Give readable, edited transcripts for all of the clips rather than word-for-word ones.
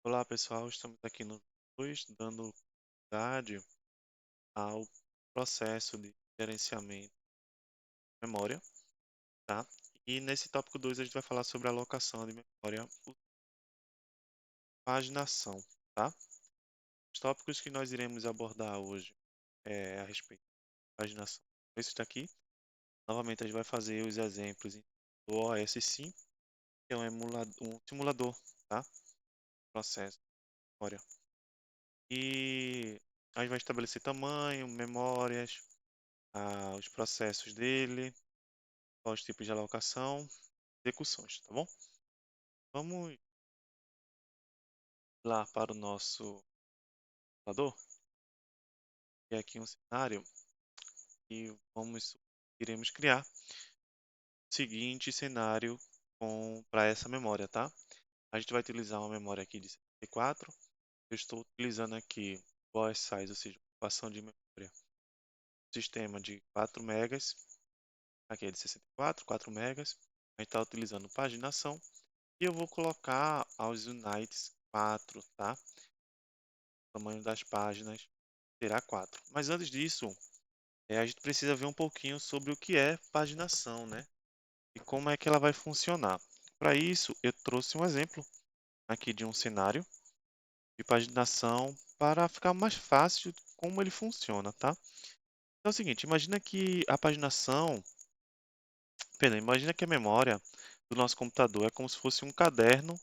Olá pessoal, estamos aqui no 2 dando continuidade ao processo de gerenciamento de memória, tá? E nesse tópico 2 a gente vai falar sobre alocação de memória, paginação, tá? Os tópicos que nós iremos abordar hoje a respeito de paginação. Esse daqui, novamente a gente vai fazer os exemplos do OS Sim, que é um simulador, tá? Processo de memória. E a gente vai estabelecer tamanho, memórias, os processos dele, quais os tipos de alocação, execuções, tá bom? Vamos lá para o nosso computador, que é aqui um cenário e iremos criar o seguinte cenário para essa memória, tá? A gente vai utilizar uma memória aqui de 64. Eu estou utilizando aqui o OS Size, ou seja, ocupação de memória, sistema de 4 megas, aqui é de 64, 4 megas. A gente está utilizando paginação e eu vou colocar aos unites 4, tá? O tamanho das páginas será 4. Mas antes disso, a gente precisa ver um pouquinho sobre o que é paginação, né? E como é que ela vai funcionar. Para isso, eu trouxe um exemplo aqui de um cenário de paginação para ficar mais fácil como ele funciona, tá? Então é o seguinte, imagina que a memória do nosso computador é como se fosse um caderno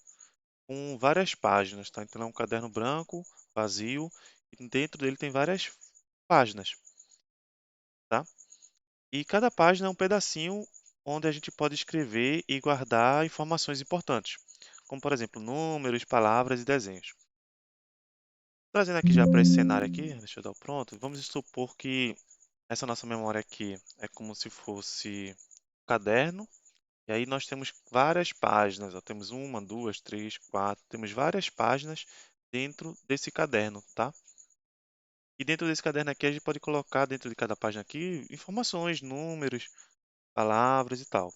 com várias páginas, tá? Então é um caderno branco, vazio, e dentro dele tem várias páginas, tá? E cada página é um pedacinho onde a gente pode escrever e guardar informações importantes, como por exemplo, números, palavras e desenhos. Trazendo aqui já para esse cenário aqui, deixa eu dar o pronto, vamos supor que essa nossa memória aqui é como se fosse um caderno, e aí nós temos várias páginas, ó, temos uma, duas, três, quatro, temos várias páginas dentro desse caderno, tá? E dentro desse caderno aqui a gente pode colocar dentro de cada página aqui informações, números, palavras e tal.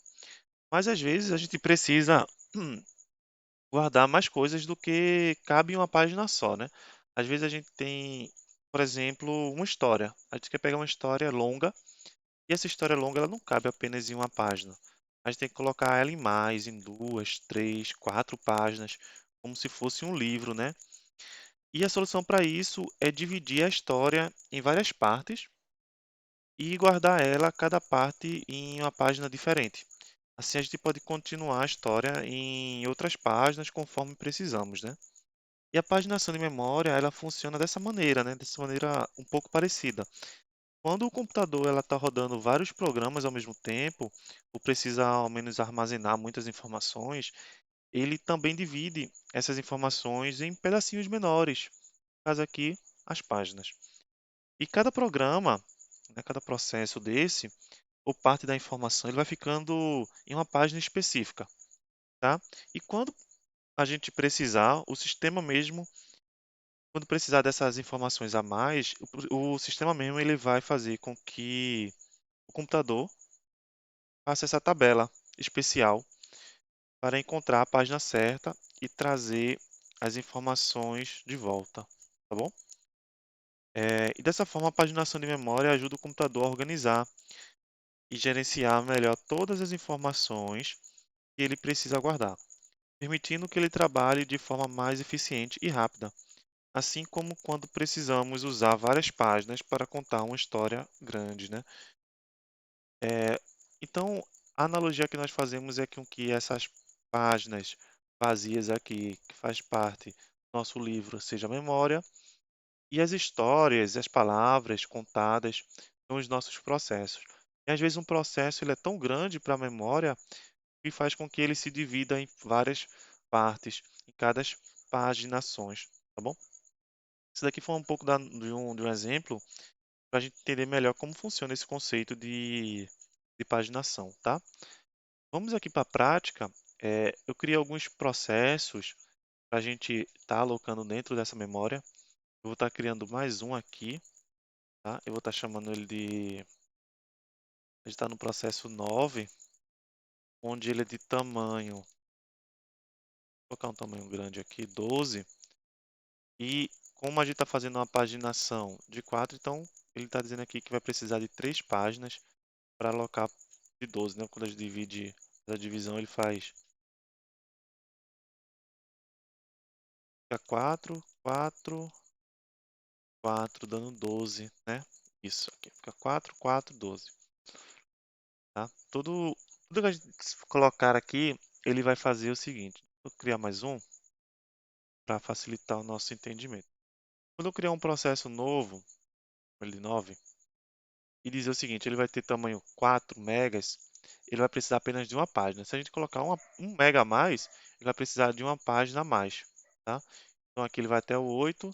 Mas às vezes a gente precisa guardar mais coisas do que cabe em uma página só, né? Às vezes a gente tem, por exemplo, uma história. A gente quer pegar uma história longa e essa história longa ela não cabe apenas em uma página. A gente tem que colocar ela em mais, em duas, três, quatro páginas, como se fosse um livro, né? E a solução para isso é dividir a história em várias partes e guardar ela, cada parte, em uma página diferente. Assim a gente pode continuar a história em outras páginas conforme precisamos, né? E a paginação de memória, ela funciona dessa maneira, né? Dessa maneira um pouco parecida. Quando o computador ela está rodando vários programas ao mesmo tempo, ou precisa ao menos armazenar muitas informações, ele também divide essas informações em pedacinhos menores. No caso aqui, as páginas. E cada programa, né, cada processo desse, ou parte da informação, ele vai ficando em uma página específica, tá? E quando a gente precisar, o sistema mesmo, quando precisar dessas informações a mais, o sistema mesmo ele vai fazer com que o computador faça essa tabela especial para encontrar a página certa e trazer as informações de volta, tá bom? E dessa forma, a paginação de memória ajuda o computador a organizar e gerenciar melhor todas as informações que ele precisa guardar, permitindo que ele trabalhe de forma mais eficiente e rápida, assim como quando precisamos usar várias páginas para contar uma história grande, né? É, então, a analogia que nós fazemos é com que essas páginas vazias aqui, que faz parte do nosso livro, seja a memória, e as histórias, as palavras contadas são os nossos processos. E às vezes um processo ele é tão grande para a memória que faz com que ele se divida em várias partes, em cada paginações, tá bom? Isso daqui foi um pouco de um exemplo para a gente entender melhor como funciona esse conceito de paginação, tá? Vamos aqui para a prática. Eu criei alguns processos para a gente estar alocando dentro dessa memória. Eu vou estar criando mais um aqui, tá? Eu vou estar chamando ele de... A gente está no processo 9, onde ele é de tamanho... Vou colocar um tamanho grande aqui, 12. E como a gente está fazendo uma paginação de 4, então ele está dizendo aqui que vai precisar de 3 páginas para alocar de 12, né? Quando a gente divide a divisão, ele faz fica 4, 4, 4, dando 12, né? Isso aqui, fica 4, 4, 12, tá? Tudo que a gente colocar aqui, ele vai fazer o seguinte. Vou criar mais um para facilitar o nosso entendimento. Quando eu criar um processo novo, L9, e dizer o seguinte, ele vai ter tamanho 4 megas, ele vai precisar apenas de uma página. Se a gente colocar 1 mega a mais, ele vai precisar de uma página a mais, tá? Então aqui ele vai até o 8,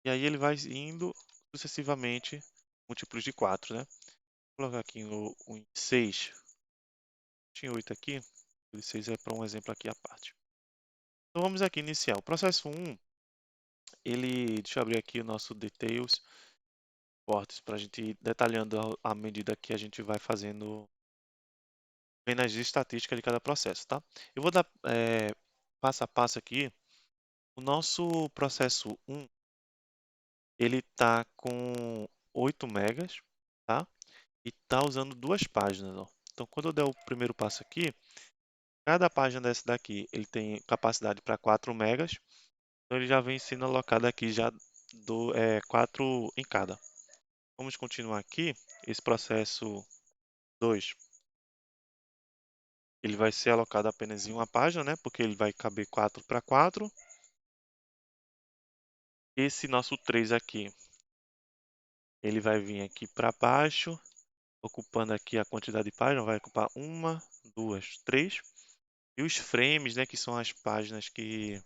e aí ele vai indo sucessivamente múltiplos de 4, né? Vou colocar aqui o 6. Tinha 8 aqui, o 6 é para um exemplo aqui à parte. Então vamos aqui iniciar. O processo 1, deixa eu abrir aqui o nosso details, portes, para a gente ir detalhando à medida que a gente vai fazendo, vendo as estatísticas de cada processo, tá? Eu vou dar passo a passo aqui. O nosso processo 1, ele está com 8 megas, tá? E está usando 2 páginas, ó. Então, quando eu der o primeiro passo aqui, cada página dessa daqui, ele tem capacidade para 4 megas. Então, ele já vem sendo alocado aqui já 4 em cada. Vamos continuar aqui. Esse processo 2, ele vai ser alocado apenas em uma página, né? Porque ele vai caber 4 para 4. Esse nosso 3 aqui, ele vai vir aqui para baixo, ocupando aqui a quantidade de páginas, vai ocupar 1, 2, 3. E os frames, né, que são as páginas que ele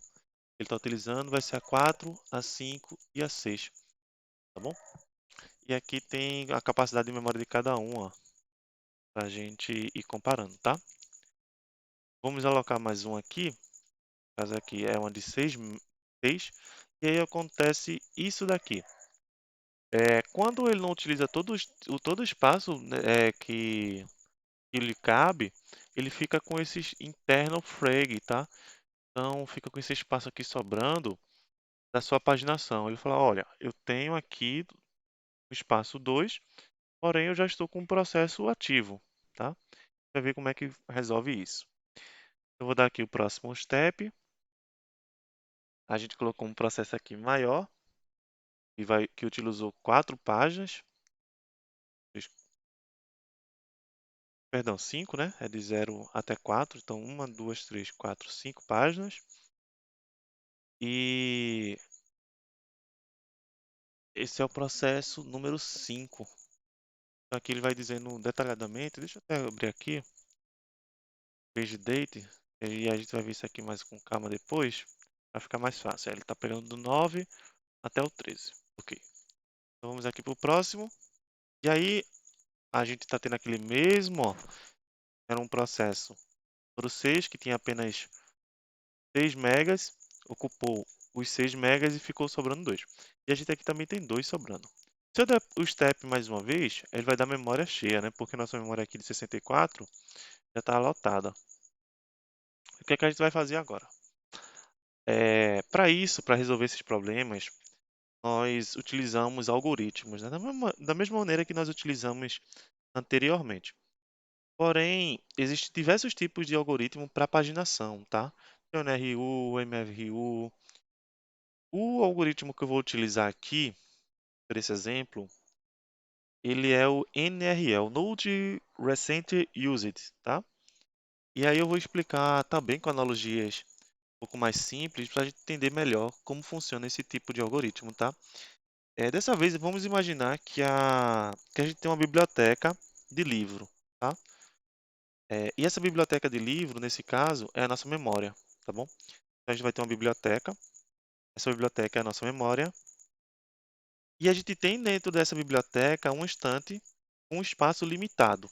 está utilizando, vai ser a 4, a 5 e a 6, tá bom? E aqui tem a capacidade de memória de cada um, para a gente ir comparando, tá? Vamos alocar mais um aqui, no caso aqui é uma de 6, e aí acontece isso daqui. Quando ele não utiliza todo o espaço, né, que lhe cabe, ele fica com esse internal frag, tá? Então fica com esse espaço aqui sobrando da sua paginação. Ele fala, olha, eu tenho aqui o espaço 2, porém eu já estou com um processo ativo, tá? Vai ver como é que resolve isso. Eu vou dar aqui o próximo step. A gente colocou um processo aqui maior, que utilizou 4 páginas, perdão, 5, né? É de 0 até 4, então 1, 2, 3, 4, 5 páginas. E esse é o processo número 5. Aqui ele vai dizendo detalhadamente, deixa eu até abrir aqui, page date, e a gente vai ver isso aqui mais com calma depois, vai ficar mais fácil. Ele está pegando do 9 até o 13. Ok. Então vamos aqui para o próximo. E aí a gente está tendo aquele mesmo, ó, era um processo número 6, que tinha apenas 6 megas, ocupou os 6 megas e ficou sobrando 2. E a gente aqui também tem 2 sobrando. Se eu der o step mais uma vez, ele vai dar memória cheia, né? Porque nossa memória aqui de 64 já está lotada. O que é que a gente vai fazer agora? Para isso, para resolver esses problemas, nós utilizamos algoritmos, né? Da mesma maneira que nós utilizamos anteriormente. Porém, existem diversos tipos de algoritmo para paginação, tá? Tem o NRU, MRU. O algoritmo que eu vou utilizar aqui, para esse exemplo, ele é o NRL, Node Recent Used, tá? E aí eu vou explicar também com analogias um pouco mais simples para a gente entender melhor como funciona esse tipo de algoritmo, tá? Dessa vez, vamos imaginar que a gente tem uma biblioteca de livro, tá? E essa biblioteca de livro, nesse caso, é a nossa memória, tá bom? Então, a gente vai ter uma biblioteca, essa biblioteca é a nossa memória, e a gente tem dentro dessa biblioteca um estante com um espaço limitado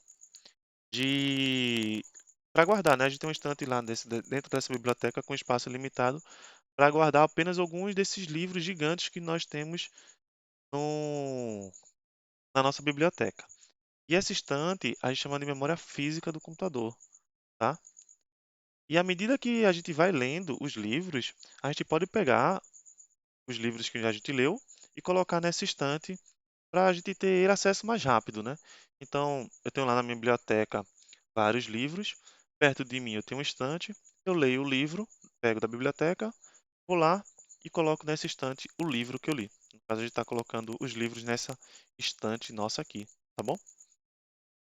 para guardar, né? A gente tem um estante lá dentro dessa biblioteca com espaço limitado para guardar apenas alguns desses livros gigantes que nós temos no, na nossa biblioteca. E essa estante a gente chama de memória física do computador, tá? E à medida que a gente vai lendo os livros, a gente pode pegar os livros que a gente leu e colocar nessa estante para a gente ter acesso mais rápido, né? Então, eu tenho lá na minha biblioteca vários livros, perto de mim eu tenho uma estante, eu leio o livro, pego da biblioteca, vou lá e coloco nessa estante o livro que eu li. No caso, a gente está colocando os livros nessa estante nossa aqui, tá bom?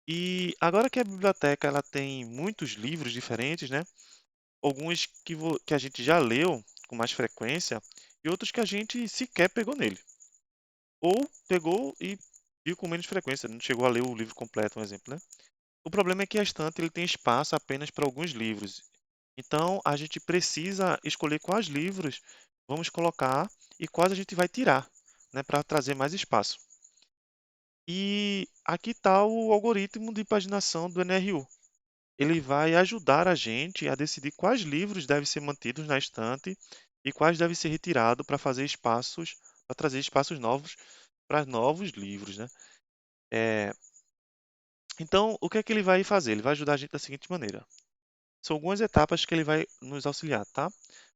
E agora que a biblioteca ela tem muitos livros diferentes, né? Alguns que a gente já leu com mais frequência e outros que a gente sequer pegou nele. Ou pegou e viu com menos frequência, não chegou a ler o livro completo, um exemplo, né? O problema é que a estante ele tem espaço apenas para alguns livros. Então, a gente precisa escolher quais livros vamos colocar e quais a gente vai tirar, né, para trazer mais espaço. E aqui está o algoritmo de paginação do NRU. Ele vai ajudar a gente a decidir quais livros devem ser mantidos na estante e quais devem ser retirados para fazer espaços, para trazer espaços novos para novos livros, né? É, então, o que é que ele vai fazer? Ele vai ajudar a gente da seguinte maneira. São algumas etapas que ele vai nos auxiliar, tá?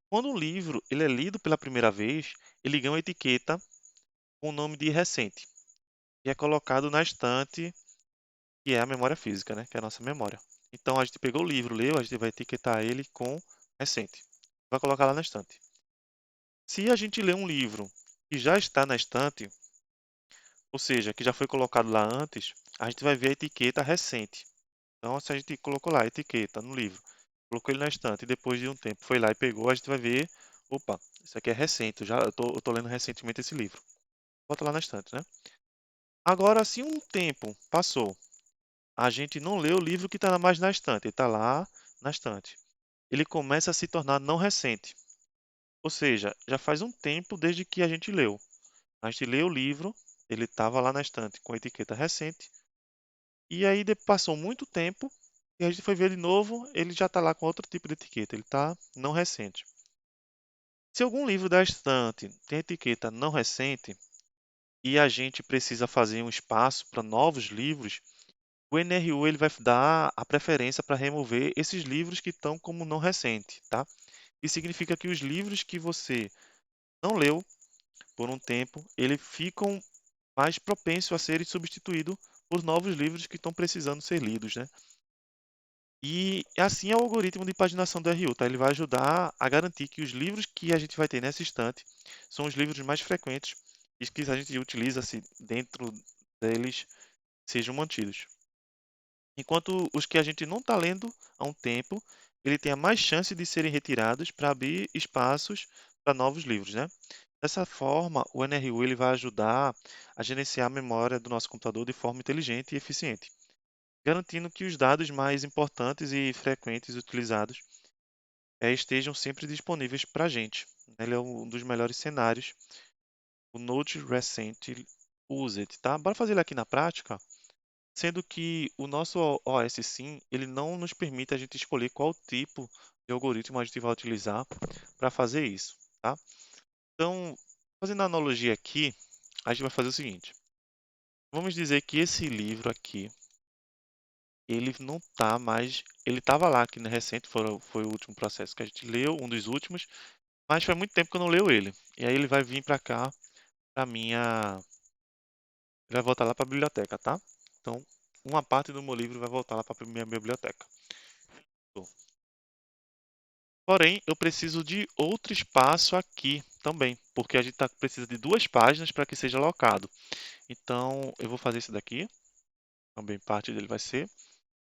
Quando um livro ele é lido pela primeira vez, ele ganha uma etiqueta com o nome de recente e é colocado na estante, que é a memória física, né? Que é a nossa memória. Então, a gente pegou o livro, leu, a gente vai etiquetar ele com recente. Vai colocar lá na estante. Se a gente lê um livro que já está na estante, ou seja, que já foi colocado lá antes, a gente vai ver a etiqueta recente. Então, se a gente colocou lá a etiqueta no livro, colocou ele na estante e depois de um tempo foi lá e pegou, a gente vai ver, opa, isso aqui é recente, eu tô lendo recentemente esse livro. Bota lá na estante, né? Agora, se um tempo passou, a gente não lê o livro que está mais na estante, ele está lá na estante. Ele começa a se tornar não recente. Ou seja, já faz um tempo desde que a gente leu. A gente leu o livro, ele estava lá na estante com a etiqueta recente, e aí passou muito tempo e a gente foi ver de novo, ele já está lá com outro tipo de etiqueta, ele está não recente. Se algum livro da estante tem etiqueta não recente e a gente precisa fazer um espaço para novos livros, o NRU ele vai dar a preferência para remover esses livros que estão como não recente, tá? Isso significa que os livros que você não leu por um tempo, eles ficam mais propensos a serem substituídos por novos livros que estão precisando ser lidos, né? E assim é o algoritmo de paginação do RU, tá? Ele vai ajudar a garantir que os livros que a gente vai ter nessa estante são os livros mais frequentes e que a gente utiliza se dentro deles sejam mantidos. Enquanto os que a gente não está lendo há um tempo, ele tem a mais chance de serem retirados para abrir espaços para novos livros, né? Dessa forma, o NRU ele vai ajudar a gerenciar a memória do nosso computador de forma inteligente e eficiente, garantindo que os dados mais importantes e frequentes utilizados estejam sempre disponíveis para a gente. Ele é um dos melhores cenários, o Node Recent Used, tá? Bora fazer ele aqui na prática, sendo que o nosso OS Sim, ele não nos permite a gente escolher qual tipo de algoritmo a gente vai utilizar para fazer isso, tá? Então, fazendo a analogia aqui, a gente vai fazer o seguinte. Vamos dizer que esse livro aqui, ele não está mais... Ele estava lá aqui, né, recente, foi o último processo que a gente leu, um dos últimos, mas faz muito tempo que eu não leio ele. E aí ele vai vir para cá, para minha... Ele vai voltar lá para a biblioteca, tá? Então, uma parte do meu livro vai voltar lá para a minha biblioteca. Porém, eu preciso de outro espaço aqui também, porque a gente precisa de duas páginas para que seja alocado. Então, eu vou fazer isso daqui, também parte dele vai ser.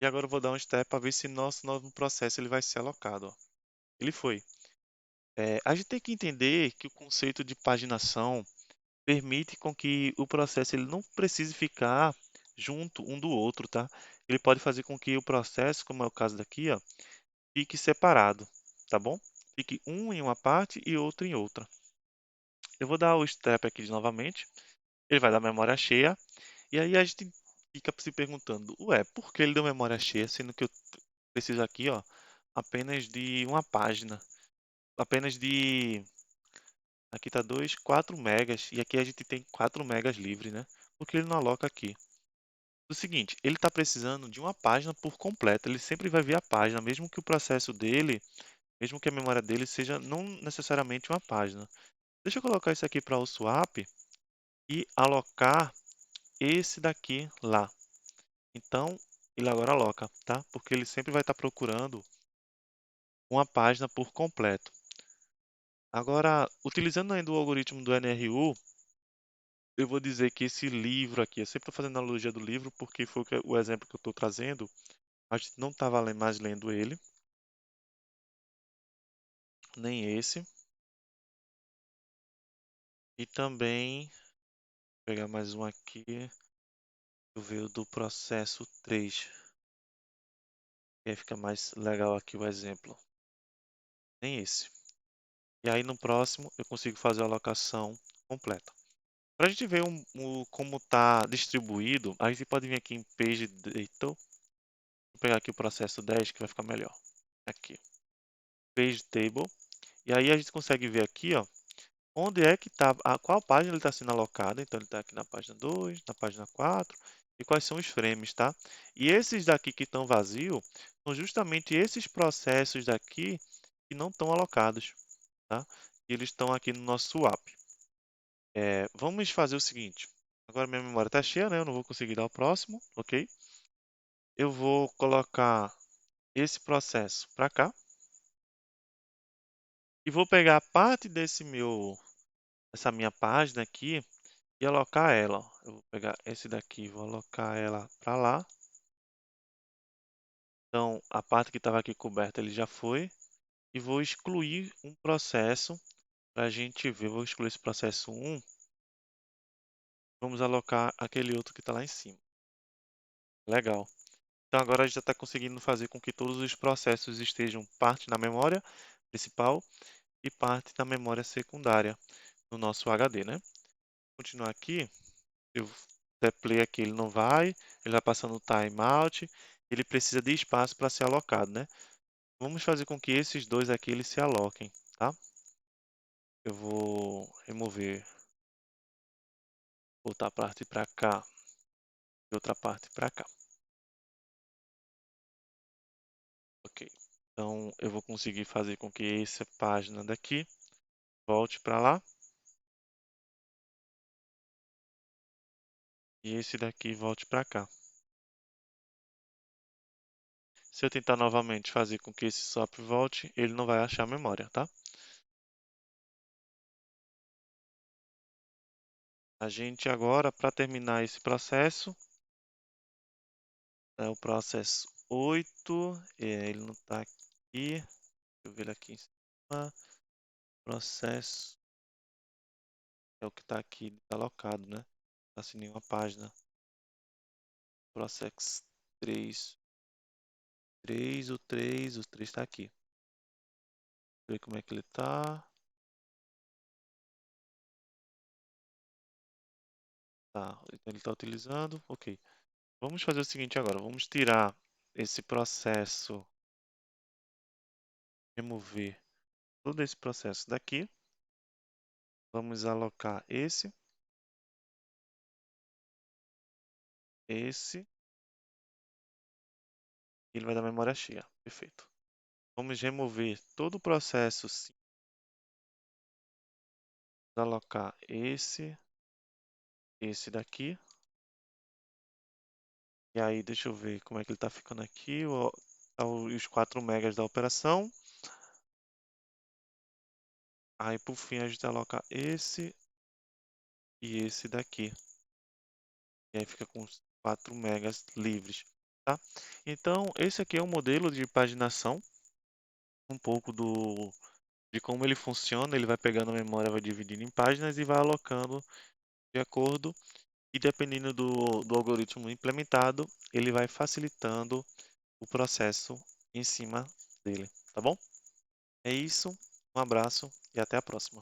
E agora eu vou dar um step para ver se nosso novo processo ele vai ser alocado. Ó. Ele foi. A gente tem que entender que o conceito de paginação permite com que o processo ele não precise ficar junto um do outro, tá? Ele pode fazer com que o processo, como é o caso daqui, ó, fique separado, tá bom? Fique um em uma parte e outro em outra. Eu vou dar o step aqui novamente. Ele vai dar memória cheia. E aí a gente fica se perguntando, ué, por que ele deu memória cheia, sendo que eu preciso aqui, ó, apenas de uma página. Apenas de... Aqui tá 4 megas. E aqui a gente tem 4 megas livre, né? Por que ele não aloca aqui? O seguinte, ele está precisando de uma página por completo. Ele sempre vai ver a página, mesmo que o processo dele, mesmo que a memória dele seja não necessariamente uma página. Deixa eu colocar isso aqui para o swap e alocar esse daqui lá. Então, ele agora aloca, tá? Porque ele sempre vai estar procurando uma página por completo. Agora, utilizando ainda o algoritmo do NRU, eu vou dizer que esse livro aqui, eu sempre estou fazendo analogia do livro porque foi o exemplo que eu estou trazendo, a gente não estava mais lendo ele, nem esse. E também, vou pegar mais um aqui, eu ver o do processo 3, que aí fica mais legal aqui o exemplo. Nem esse. E aí no próximo eu consigo fazer a alocação completa. Para a gente ver como está distribuído, a gente pode vir aqui em Page Data. Vou pegar aqui o processo 10 que vai ficar melhor. Aqui, Page Table. E aí a gente consegue ver aqui, ó, onde é que está, qual página ele está sendo alocado. Então ele está aqui na página 2, na página 4 e quais são os frames, tá? E esses daqui que estão vazios são justamente esses processos daqui que não estão alocados, tá? E eles estão aqui no nosso swap. Vamos fazer o seguinte. Agora minha memória está cheia, né? Eu não vou conseguir dar o próximo, ok? Eu vou colocar esse processo para cá e vou pegar parte essa minha página aqui e alocar ela. Ó. Eu vou pegar esse daqui, vou alocar ela para lá. Então a parte que estava aqui coberta ele já foi e vou excluir um processo para a gente ver. Vou excluir esse processo 1. Vamos alocar aquele outro que está lá em cima. Legal. Então agora a gente já está conseguindo fazer com que todos os processos estejam parte na memória principal e parte na memória secundária no nosso HD, né? Vou continuar aqui, eu der play aqui, ele vai passando o timeout, ele precisa de espaço para ser alocado, né? Vamos fazer com que esses dois aqui eles se aloquem, tá? Eu vou remover, botar a parte para cá e outra parte para cá. Ok. Então eu vou conseguir fazer com que essa página daqui volte para lá. E esse daqui volte para cá. Se eu tentar novamente fazer com que esse swap volte, ele não vai achar a memória, tá? A gente agora, para terminar esse processo, é o processo 8, ele não está aqui, deixa eu ver ele aqui em cima, processo, é o que está aqui alocado, né? Não está sem nenhuma página. Processo 3, o 3 está aqui. Deixa eu ver como é que ele está. Tá, então ele está utilizando, ok. Vamos fazer o seguinte agora, vamos tirar esse processo, remover todo esse processo daqui. Vamos alocar esse, ele vai dar memória cheia, perfeito. Vamos remover todo o processo, sim. Alocar esse daqui. E aí, deixa eu ver como é que ele está ficando aqui, os 4 megas da operação. Aí, por fim, a gente aloca esse e esse daqui. E aí fica com os 4 megas livres, tá? Então, esse aqui é um modelo de paginação, um pouco de como ele funciona. Ele vai pegando a memória, vai dividindo em páginas e vai alocando de acordo. E dependendo do algoritmo implementado, ele vai facilitando o processo em cima dele, tá bom? É isso, um abraço e até a próxima.